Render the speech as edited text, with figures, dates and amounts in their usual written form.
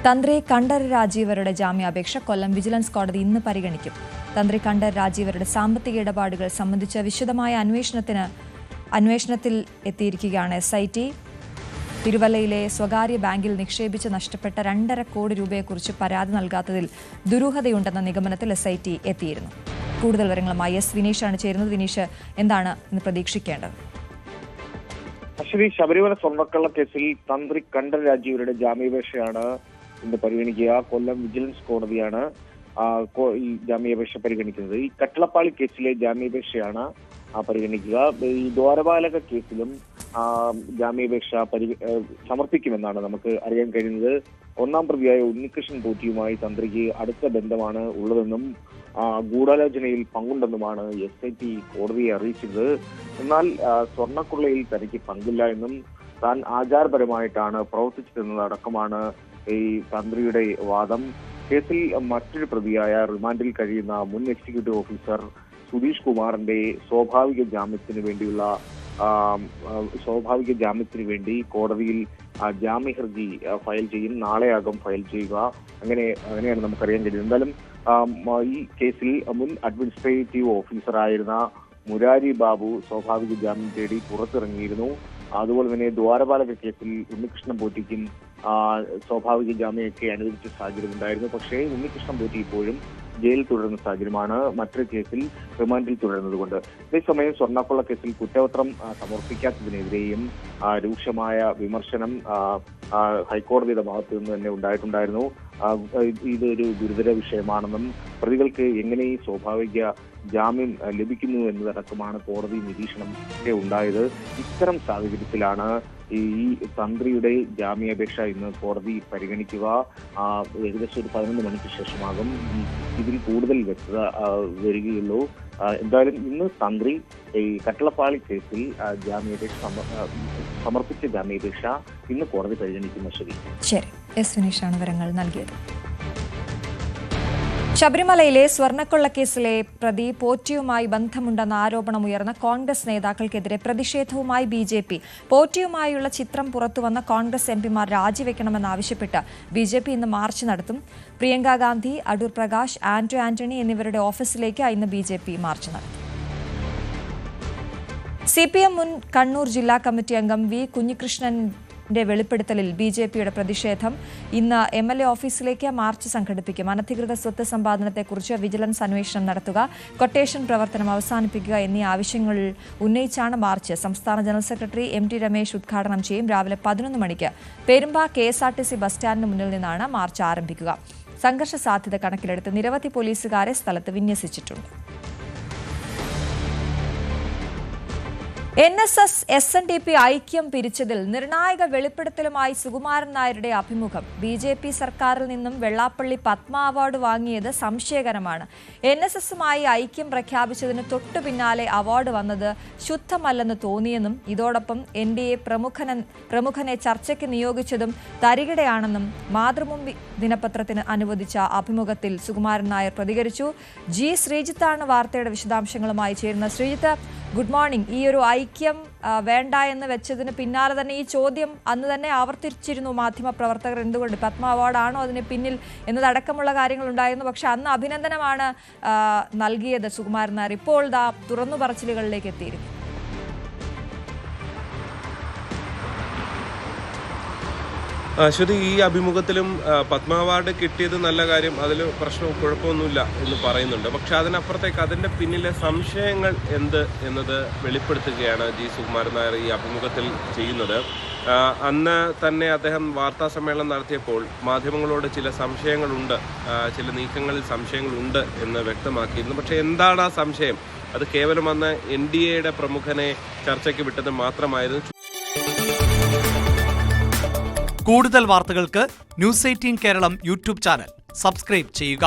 തന്ത്രി കണ്ഠരർ രാജീവരുടെ ജാമ്യാപേക്ഷ കൊല്ലം വിജിലൻസ് കോടതി ഇന്ന് പരിഗണിക്കും. തന്ത്രി കണ്ഠരർ രാജീവരുടെ സാമ്പത്തിക ഇടപാടുകൾ സംബന്ധിച്ച വിശദമായ അന്വേഷണത്തിൽ എത്തിയിരിക്കുകയാണ് SIT. തിരുവല്ലയിലെ സ്വകാര്യ ബാങ്കിൽ നിക്ഷേപിച്ച് നഷ്ടപ്പെട്ട 2.5 കോടി രൂപയെക്കുറിച്ച് പരാതി നൽകാത്തതിൽ ദുരൂഹതയുണ്ടെന്ന നിഗമനത്തിൽ SIT എത്തിയിരുന്നു. കൂടുതൽ വിവരങ്ങളുമായി S. വിനീഷാണ് ചേരുന്നത്. വിനീഷ്, എന്താണ് ഇന്ന് പ്രതീക്ഷിക്കേണ്ടത്? അശ്വതി, ശബരിമല സ്വർണ്ണക്കള്ള കേസിൽ തന്ത്രി കണ്ഠരർ രാജീവരുടെ ജാമ്യാപേക്ഷയാണ് ഇന്ന് പരിഗണിക്കുക. കൊല്ലം വിജിലൻസ് കോടതിയാണ് ഈ ജാമ്യാപേക്ഷ പരിഗണിക്കുന്നത്. ഈ കട്ടളപ്പാളി കേസിലെ ജാമ്യാപേക്ഷയാണ് പരിഗണിക്കുക. ഈ ദ്വാരപാലക കേസിലും ജാമ്യാപേക്ഷ സമർപ്പിക്കുമെന്നാണ് നമുക്ക് അറിയാൻ കഴിയുന്നത്. ഒന്നാം പ്രതിയായ ഉണ്ണികൃഷ്ണൻ പോറ്റിയുമായി തന്ത്രിക്ക് അടുത്ത ബന്ധമാണ് ഉള്ളതെന്നും ഗൂഢാലോചനയിൽ പങ്കുണ്ടെന്നുമാണ് SIT കോടതിയെ അറിയിച്ചത്. എന്നാൽ സ്വർണ്ണക്കൊള്ളയിൽ തനിക്ക് പങ്കില്ല എന്നും താൻ ആചാരപരമായിട്ടാണ് പ്രവർത്തിച്ചതെന്നതടക്കമാണ് ഈ തന്ത്രിയുടെ വാദം. കേസിൽ മറ്റൊരു പ്രതിയായ റിമാൻഡിൽ കഴിയുന്ന മുൻ എക്സിക്യൂട്ടീവ് ഓഫീസർ സുധീഷ് കുമാറിന്റെ സ്വാഭാവിക ജാമ്യത്തിന് വേണ്ടി കോടതിയിൽ ജാമ്യഹർജി ഫയൽ ചെയ്യും. നാളെയാകും ഫയൽ ചെയ്യുക. അങ്ങനെയാണ് നമുക്കറിയാൻ കഴിയുന്നത്. എന്തായാലും ഈ കേസിൽ മുൻ അഡ്മിനിസ്ട്രേറ്റീവ് ഓഫീസറായിരുന്ന മുരാരി ബാബു സ്വാഭാവിക ജാമ്യം തേടി പുറത്തിറങ്ങിയിരുന്നു. അതുപോലെ തന്നെ ദ്വാരപാലക കേസിൽ ഉണ്ണികൃഷ്ണൻ പോറ്റിക്കും സ്വാഭാവിക ജാമ്യമൊക്കെ അനുവദിച്ച സാഹചര്യം ഉണ്ടായിരുന്നു. പക്ഷേ ഉണ്ണികൃഷ്ണൻ പോറ്റി ഇപ്പോഴും ജയിലിൽ തുടരുന്ന സാഹചര്യമാണ്, മറ്റൊരു കേസിൽ റിമാൻഡിൽ തുടരുന്നത് കൊണ്ട്. അതേസമയം സ്വർണ്ണക്കൊള്ള കേസിൽ കുറ്റപത്രം സമർപ്പിക്കാത്തതിനെതിരെയും രൂക്ഷമായ വിമർശനം ഹൈക്കോടതിയുടെ ഭാഗത്തു നിന്ന് തന്നെ ഉണ്ടായിട്ടുണ്ടായിരുന്നു. ഇതൊരു ഗുരുതര വിഷയമാണെന്നും പ്രതികൾക്ക് എങ്ങനെ ഈ സ്വാഭാവിക ജാമ്യം ലഭിക്കുന്നു എന്നതടക്കമാണ് കോടതി നിരീക്ഷണം ഉണ്ടായത്. ഇത്തരം സാഹചര്യത്തിലാണ് ഈ തന്ത്രിയുടെ ജാമ്യാപേക്ഷ ഇന്ന് കോടതി പരിഗണിക്കുക. ഏകദേശം ഒരു 11 മണിക്ക് ശേഷമാകും ഇതിൽ കൂടുതൽ വ്യക്തത വരികയുള്ളൂ. എന്തായാലും ഇന്ന് തന്ത്രി ഈ കട്ടളപ്പാളി കേസിൽ സമർപ്പിച്ച ജാമ്യാപേക്ഷ ഇന്ന് കോടതി പരിഗണിക്കുന്ന. ശരി, S. വിനീഷാണ് വിവരങ്ങൾ നൽകിയത്. ശബരിമലയിലെ സ്വർണ്ണക്കൊള്ളക്കേസിലെ പ്രതി പോറ്റിയുമായി ബന്ധമുണ്ടെന്ന ആരോപണമുയർന്ന കോൺഗ്രസ് നേതാക്കൾക്കെതിരെ പ്രതിഷേധവുമായി BJP. പോറ്റിയുമായുള്ള ചിത്രം പുറത്തുവന്ന കോൺഗ്രസ് MPമാർ രാജിവെക്കണമെന്നാവശ്യപ്പെട്ട് BJP ഇന്ന് മാർച്ച് നടത്തും. പ്രിയങ്ക ഗാന്ധി, അടൂർ പ്രകാശ്, ആന്റണി എന്നിവരുടെ ഓഫീസിലേക്ക് ഇന്ന് BJP മാർച്ച് നടത്തും. CPM മുൻ കണ്ണൂർ ജില്ലാ കമ്മിറ്റി അംഗം V. കുഞ്ഞികൃഷ്ണന്റെ വെളിപ്പെടുത്തലിൽ BJPയുടെ പ്രതിഷേധം. ഇന്ന് MLA ഓഫീസിലേക്ക് മാർച്ച് സംഘടിപ്പിക്കും. അനധികൃത സ്വത്ത് സമ്പാദനത്തെക്കുറിച്ച് വിജിലൻസ് അന്വേഷണം നടത്തുക, കൊട്ടേഷൻ പ്രവർത്തനം അവസാനിപ്പിക്കുക എന്നീ ആവശ്യങ്ങൾ ഉന്നയിച്ചാണ് മാർച്ച്. സംസ്ഥാന ജനറൽ സെക്രട്ടറി MT രമേശ് ഉദ്ഘാടനം ചെയ്യും. രാവിലെ 11 മണിക്ക് പെരുമ്പ KSRTC ബസ് സ്റ്റാൻഡിന് മുന്നിൽ നിന്നാണ് മാർച്ച് ആരംഭിക്കുക. സംഘർഷ സാധ്യത കണക്കിലെടുത്ത് നിരവധി പോലീസുകാരെ സ്ഥലത്ത് വിന്യസിച്ചിട്ടുണ്ട്. NSS SNDP ഐക്യം പിരിച്ചതിൽ നിർണായക വെളിപ്പെടുത്തലുമായി സുകുമാരൻ നായരുടെ അഭിമുഖം. BJP സർക്കാരിൽ നിന്നും വെള്ളാപ്പള്ളി പത്മ അവാർഡ് വാങ്ങിയത് സംശയകരമാണ്. NSSുമായി ഐക്യം പ്രഖ്യാപിച്ചതിന് തൊട്ടു പിന്നാലെ അവാർഡ് വന്നത് ശുദ്ധമല്ലെന്ന് തോന്നിയെന്നും ഇതോടൊപ്പം NDA പ്രമുഖനെ ചർച്ചയ്ക്ക് നിയോഗിച്ചതും തരികിടയാണെന്നും മാതൃഭൂമി ദിനപത്രത്തിന് അനുവദിച്ച അഭിമുഖത്തിൽ സുകുമാരൻ നായർ പ്രതികരിച്ചു. G. ശ്രീജിത്താണ് വാർത്തയുടെ വിശദാംശങ്ങളുമായി ചേരുന്നത്. Sreejith, good morning. ഈ ഒരു ഐക്യം വേണ്ട എന്ന് വെച്ചതിന് പിന്നാലെ തന്നെ ഈ ചോദ്യം അന്ന് തന്നെ ആവർത്തിച്ചിരുന്നു മാധ്യമപ്രവർത്തകർ. എന്തുകൊണ്ട് പത്മ അവാർഡാണോ അതിന് പിന്നിൽ എന്നതടക്കമുള്ള കാര്യങ്ങൾ ഉണ്ടായിരുന്നു. പക്ഷെ അന്ന് അഭിനന്ദനമാണ് നൽകിയത് സുകുമാരൻ നായർ. ഇപ്പോൾ തുറന്നു പറച്ചിലുകളിലേക്ക് എത്തിയിരുന്നു. അശ്വതി, ഈ അഭിമുഖത്തിലും പത്മ അവാർഡ് കിട്ടിയത് നല്ല കാര്യം, അതിൽ കുഴപ്പമൊന്നുമില്ല എന്ന് പറയുന്നുണ്ട്. പക്ഷെ അതിനപ്പുറത്തേക്ക് അതിന്റെ പിന്നിലെ സംശയങ്ങൾ എന്ത് എന്നത് വെളിപ്പെടുത്തുകയാണ് G. സുകുമാരൻ നായർ ഈ അഭിമുഖത്തിൽ ചെയ്യുന്നത്. അന്ന് തന്നെ അദ്ദേഹം വാർത്താ സമ്മേളനം നടത്തിയപ്പോൾ മാധ്യമങ്ങളോട് ചില സംശയങ്ങളുണ്ട്, ചില നീക്കങ്ങളിൽ സംശയങ്ങളുണ്ട് എന്ന് വ്യക്തമാക്കിയിരുന്നു. പക്ഷെ എന്താണ് ആ സംശയം? അത് കേവലം അന്ന് NDAയുടെ പ്രമുഖനെ ചർച്ചയ്ക്ക് വിട്ടത് മാത്രമായിരുന്നു. കൂടുതൽ വാർത്തകൾക്ക് News 18 Kerala YouTube channel subscribe ചെയ്യുക.